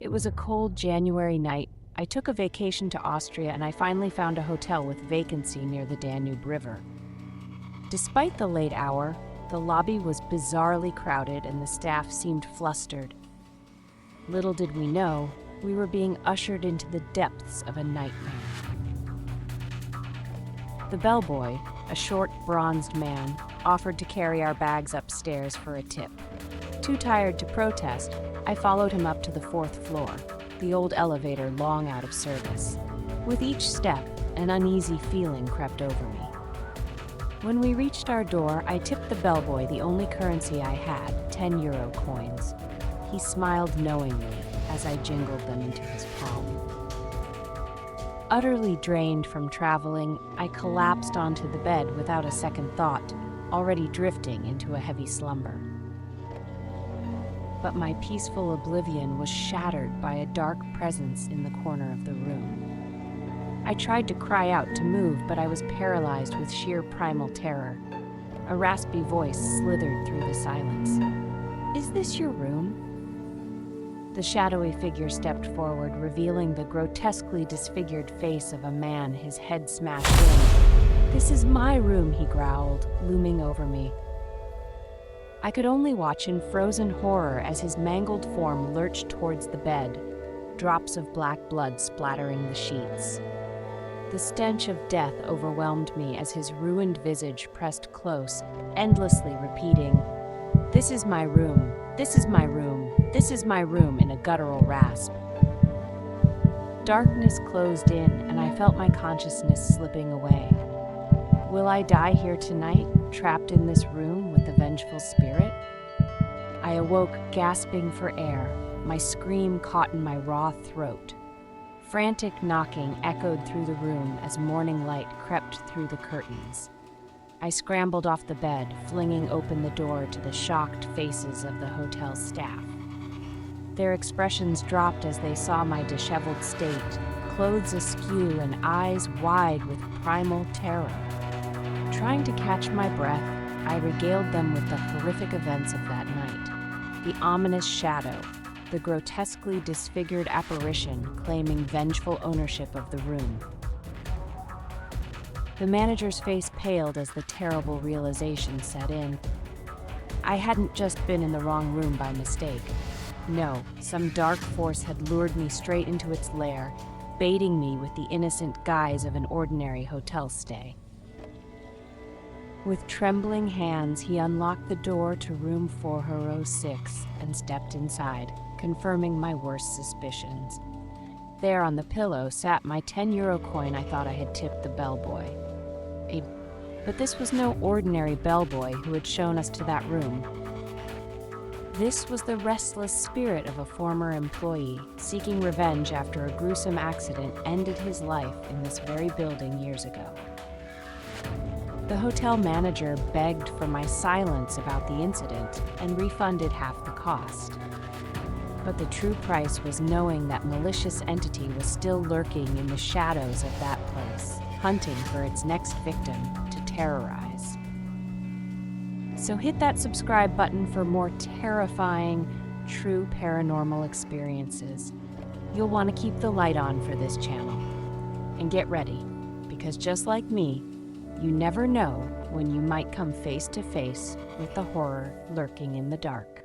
It was a cold January night. I took a vacation to Austria and I finally found a hotel with vacancy near the Danube River. Despite the late hour, the lobby was bizarrely crowded and the staff seemed flustered. Little did we know, we were being ushered into the depths of a nightmare. The bellboy, a short, bronzed man, offered to carry our bags upstairs for a tip. Too tired to protest, I followed him up to the 4th floor, the old elevator long out of service. With each step, an uneasy feeling crept over me. When we reached our door, I tipped the bellboy the only currency I had, 10 euro coins. He smiled knowingly as I jingled them into his palm. Utterly drained from traveling, I collapsed onto the bed without a second thought, already drifting into a heavy slumber. But my peaceful oblivion was shattered by a dark presence in the corner of the room. I tried to cry out to move, but I was paralyzed with sheer primal terror. A raspy voice slithered through the silence. "Is this your room?" The shadowy figure stepped forward, revealing the grotesquely disfigured face of a man, his head smashed in. "This is my room," he growled, looming over me. I could only watch in frozen horror as his mangled form lurched towards the bed, drops of black blood splattering the sheets. The stench of death overwhelmed me as his ruined visage pressed close, endlessly repeating, "This is my room, this is my room, this is my room," in a guttural rasp. Darkness closed in, and I felt my consciousness slipping away. Will I die here tonight, trapped in this room with the vengeful spirit? I awoke gasping for air, my scream caught in my raw throat. Frantic knocking echoed through the room as morning light crept through the curtains. I scrambled off the bed, flinging open the door to the shocked faces of the hotel staff. Their expressions dropped as they saw my disheveled state, clothes askew and eyes wide with primal terror. Trying to catch my breath, I regaled them with the horrific events of that night. The ominous shadow, the grotesquely disfigured apparition claiming vengeful ownership of the room. The manager's face paled as the terrible realization set in. I hadn't just been in the wrong room by mistake. No, some dark force had lured me straight into its lair, baiting me with the innocent guise of an ordinary hotel stay. With trembling hands, he unlocked the door to room 406 and stepped inside, confirming my worst suspicions. There on the pillow sat my 10 euro coin I thought I had tipped the bellboy. But this was no ordinary bellboy who had shown us to that room. This was the restless spirit of a former employee, seeking revenge after a gruesome accident ended his life in this very building years ago. The hotel manager begged for my silence about the incident and refunded half the cost. But the true price was knowing that malicious entity was still lurking in the shadows of that place, hunting for its next victim to terrorize. So hit that subscribe button for more terrifying, true paranormal experiences. You'll want to keep the light on for this channel. And get ready, because just like me, you never know when you might come face to face with the horror lurking in the dark.